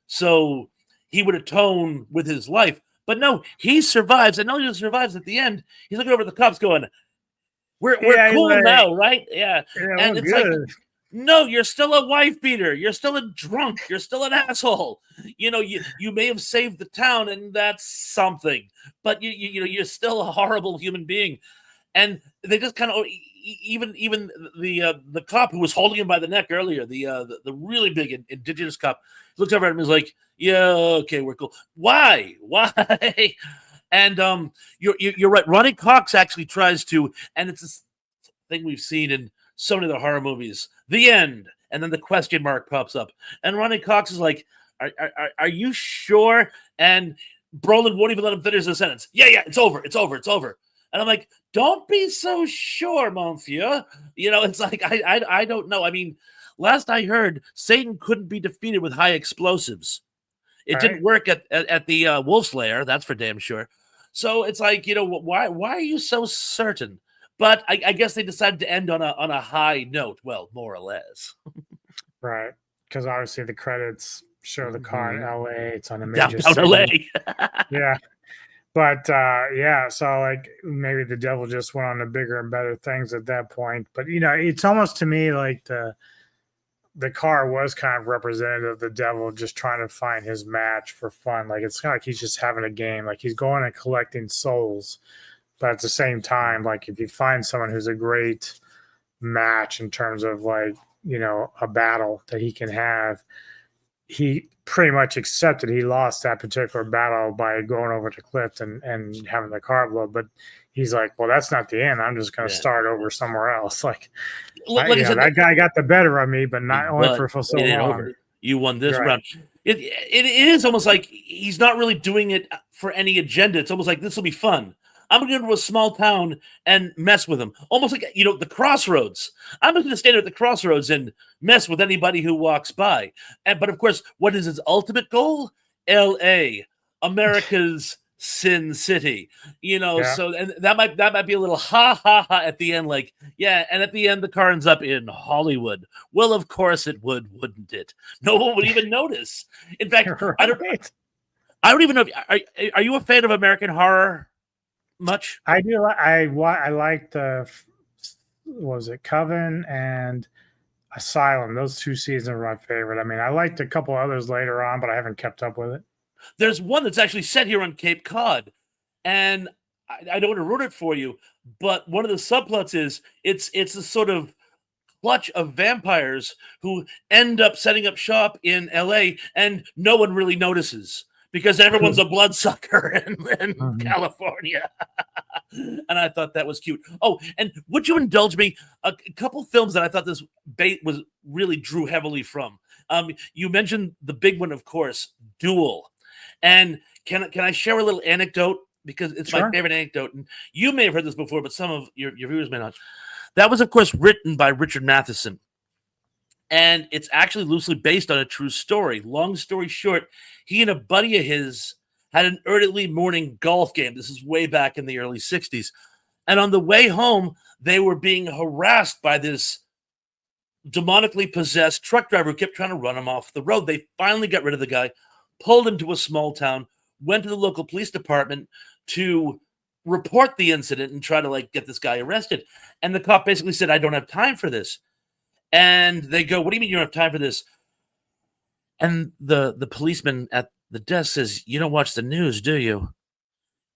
so he would atone with his life. But no, he survives, and not only survives at the end, he's looking over at the cops going, We're cool like, now, right? Yeah. And it's good. Like, no, you're still a wife beater. You're still a drunk. You're still an asshole. You know, you may have saved the town, and that's something. But you know, you're still a horrible human being. And they just kind of even the cop who was holding him by the neck earlier, the really big indigenous cop, looks over at him and is like, "Yeah, okay, we're cool." Why? And you're right. Ronnie Cox actually tries to, and it's this thing we've seen in so many of the horror movies. The end, and then the question mark pops up, and Ronnie Cox is like, "Are you sure?" And Brolin won't even let him finish the sentence. Yeah, it's over. And I'm like, don't be so sure, Monsieur. You know, it's like I don't know. I mean, last I heard, Satan couldn't be defeated with high explosives. It didn't work at the Wolf's Lair, that's for damn sure. So it's like, you know, why are you so certain? But I guess they decided to end on a high note. Well, more or less. Right, because obviously the credits show the car in L.A. It's on a major downtown LA. Yeah. But yeah, so like maybe the devil just went on to bigger and better things at that point. But it's almost to me like the car was kind of representative of the devil just trying to find his match for fun. Like it's kind of like he's just having a game. Like he's going and collecting souls. But at the same time, like if you find someone who's a great match in terms of like, a battle that he can have, he pretty much accepted he lost that particular battle by going over the cliff and having the car blow. But he's like, well, that's not the end. I'm just going to start over somewhere else. Like, Like I said, that guy got the better of me, but not only for so long. Over. You won this round. It is almost like he's not really doing it for any agenda. It's almost like this will be fun. I'm going to go to a small town and mess with them. Almost like, the crossroads. I'm going to stand at the crossroads and mess with anybody who walks by. But of course, what is his ultimate goal? L.A., America's Sin City. So and that might be a little ha ha ha at the end, like, yeah, and at the end the car ends up in Hollywood. Well, of course it would, wouldn't it? No one would even notice. In fact, right. I don't even know are you a fan of American horror much? I do. I like the was it Coven and Asylum. Those 2 seasons are my favorite. I mean, I liked a couple others later on, but I haven't kept up with it. There's one that's actually set here on Cape Cod, and I don't want to ruin it for you, but one of the subplots is it's a sort of clutch of vampires who end up setting up shop in LA, and no one really notices because everyone's a bloodsucker in California. And I thought that was cute. Oh, and would you indulge me? A couple films that I thought this bait was really drew heavily from. You mentioned the big one, of course, Duel. And can I share a little anecdote? Because it's my favorite anecdote. And you may have heard this before, but some of your viewers may not. That was, of course, written by Richard Matheson. And it's actually loosely based on a true story. Long story short, he and a buddy of his had an early morning golf game. This is way back in the early 60s. And on the way home, they were being harassed by this demonically possessed truck driver who kept trying to run them off the road. They finally got rid of the guy, pulled him to a small town, went to the local police department to report the incident and try to get this guy arrested. And the cop basically said, I don't have time for this. And they go, what do you mean you don't have time for this? And the policeman at the desk says, you don't watch the news, do you?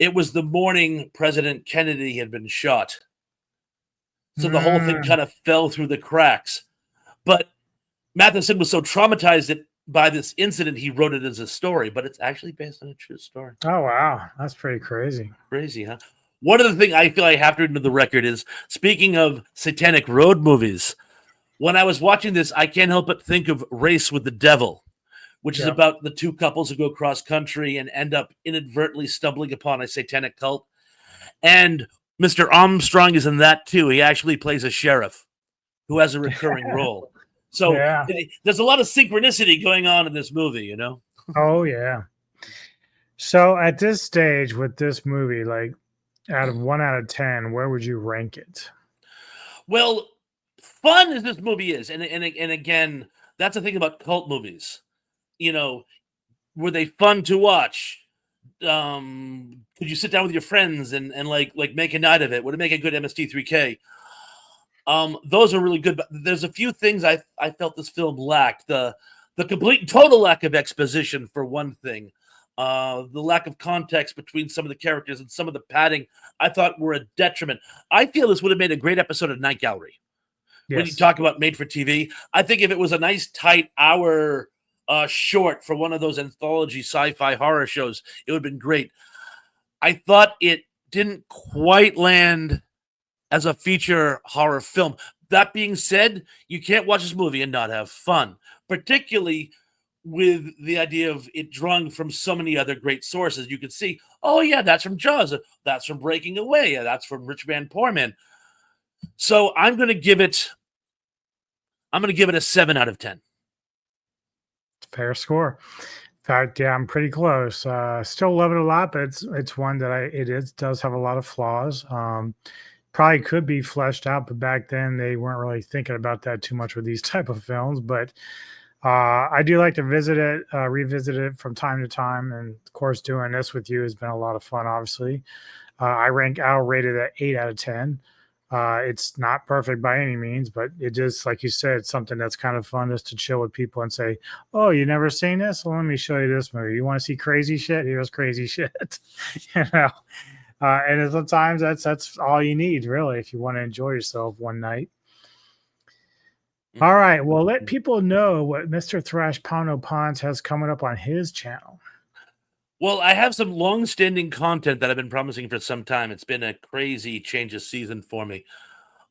It was the morning President Kennedy had been shot. So the whole thing kind of fell through the cracks. But Matheson was so traumatized by this incident, he wrote it as a story, but it's actually based on a true story. Oh, wow. That's pretty crazy. Crazy, huh? One of the things I feel I have to read into the record is, speaking of satanic road movies, when I was watching this, I can't help but think of Race with the Devil, which is about the 2 couples who go cross country and end up inadvertently stumbling upon a satanic cult. And Mr. Armstrong is in that too. He actually plays a sheriff who has a recurring role. So there's a lot of synchronicity going on in this movie, Oh, yeah. So at this stage with this movie, out of 1 out of 10, where would you rank it? Well, fun as this movie is, and again, that's the thing about cult movies. Were they fun to watch? Could you sit down with your friends and make a night of it? Would it make a good MST3K? Those are really good, but there's a few things I felt this film lacked. The complete and total lack of exposition, for one thing. The lack of context between some of the characters and some of the padding, I thought were a detriment. I feel this would have made a great episode of Night Gallery. Yes. When you talk about made for TV, I think if it was a nice tight hour short for one of those anthology sci-fi horror shows, it would have been great. I thought it didn't quite land as a feature horror film. That being said, you can't watch this movie and not have fun, particularly with the idea of it drawing from so many other great sources. You can see, oh yeah, that's from Jaws, that's from Breaking Away, that's from Rich Man, Poor Man. So I'm going to give it a 7 out of 10. Fair score. In fact, yeah, I'm pretty close. Still love it a lot, but it's one that does have a lot of flaws. Probably could be fleshed out, but back then they weren't really thinking about that too much with these type of films. But I do like to revisit it from time to time, and of course, doing this with you has been a lot of fun. Obviously, I'll rate it at 8 out of 10. It's not perfect by any means, but it just, like you said, something that's kind of fun just to chill with people and say, "Oh, you never seen this? Well, let me show you this movie. You want to see crazy shit? Here's crazy shit." you know, and sometimes that's all you need, really, if you want to enjoy yourself one night. All right. Well, let people know what Mr. Thrashpondo Pons has coming up on his channel. Well, I have some long-standing content that I've been promising for some time. It's been a crazy change of season for me.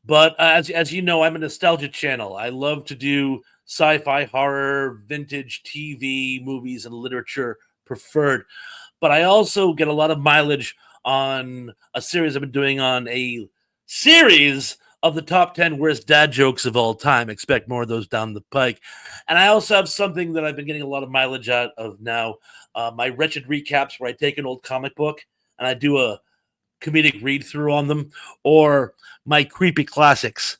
But as you know, I'm a nostalgia channel. I love to do sci-fi, horror, vintage TV, movies, and literature preferred. But I also get a lot of mileage on a series I've been doing on a series of the top 10 worst dad jokes of all time. Expect more of those down the pike. And I also have something that I've been getting a lot of mileage out of now, my wretched recaps, where I take an old comic book and I do a comedic read through on them, or my creepy classics.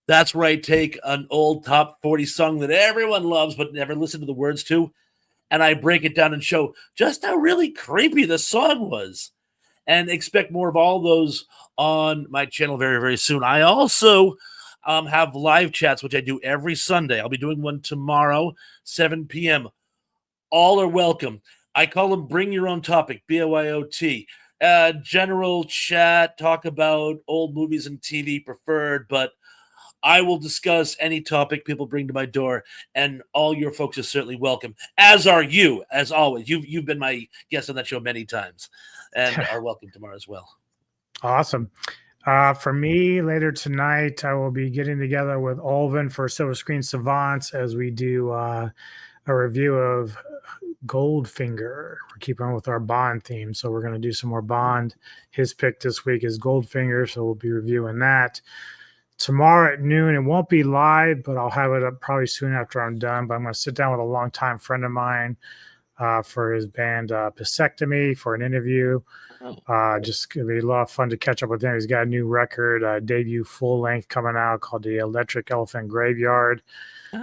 That's where I take an old top 40 song that everyone loves but never listened to the words to, and I break it down and show just how really creepy the song was. And expect more of all those on my channel very, very soon. I also have live chats, which I do every Sunday. I'll be doing one tomorrow, 7 p.m. All are welcome. I call them Bring Your Own Topic, BYOT. General chat, talk about old movies and TV preferred, but I will discuss any topic people bring to my door, and all your folks are certainly welcome, as are you, as always. You've been my guest on that show many times, and are welcome tomorrow as well. Awesome. For me, later tonight, I will be getting together with Olvin for Silver Screen Savants as we do a review of Goldfinger. We're keeping with our Bond theme, so we're going to do some more Bond. His pick this week is Goldfinger, so we'll be reviewing that. Tomorrow at noon, it won't be live, but I'll have it up probably soon after I'm done. But I'm going to sit down with a longtime friend of mine for his band Pisectomy for an interview. Just gonna be a lot of fun to catch up with him. He's got a new record, debut full length coming out called The Electric Elephant Graveyard.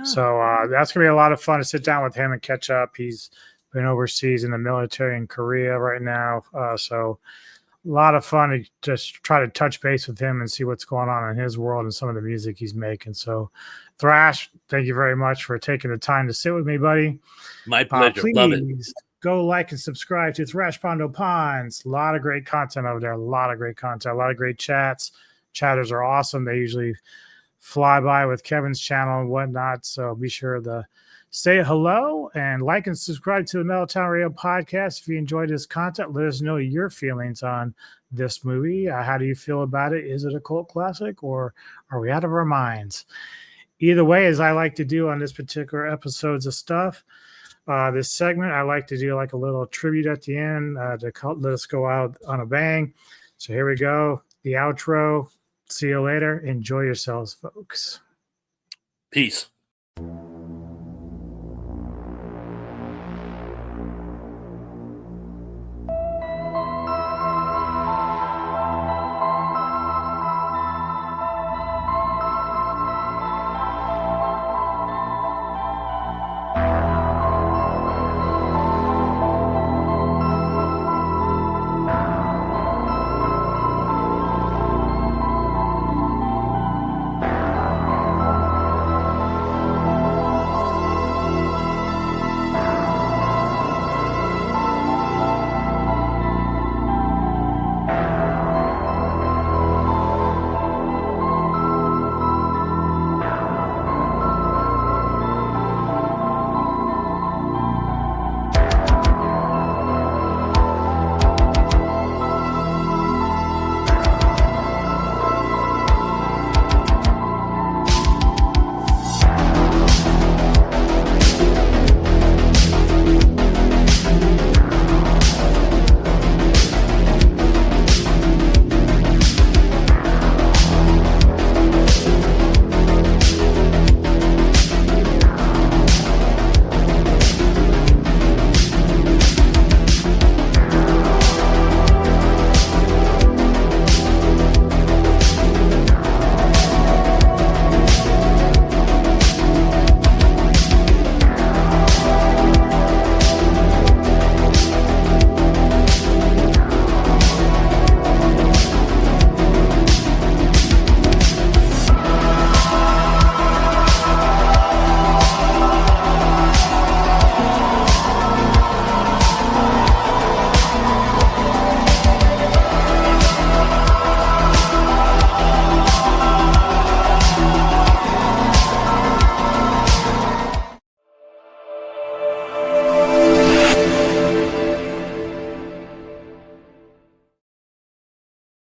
So that's gonna be a lot of fun to sit down with him and catch up. He's been overseas in the military in Korea right now, so a lot of fun to just try to touch base with him and see what's going on in his world and some of the music he's making. So, Thrash, thank you very much for taking the time to sit with me, buddy. My pleasure. Love it. Go like and subscribe to Thrashpondo Pons. A lot of great content over there. A lot of great content. A lot of great chats. Chatters are awesome. They usually fly by with Kevin's channel and whatnot. So be sure to say hello and like and subscribe to the Metaltown Radio podcast. If you enjoyed this content, let us know your feelings on this movie. How do you feel about it? Is it a cult classic or are we out of our minds? Either way, as I like to do on this particular episodes of stuff, this segment, I like to do like a little tribute at the end to let us go out on a bang. So here we go. The outro. See you later. Enjoy yourselves, folks. Peace.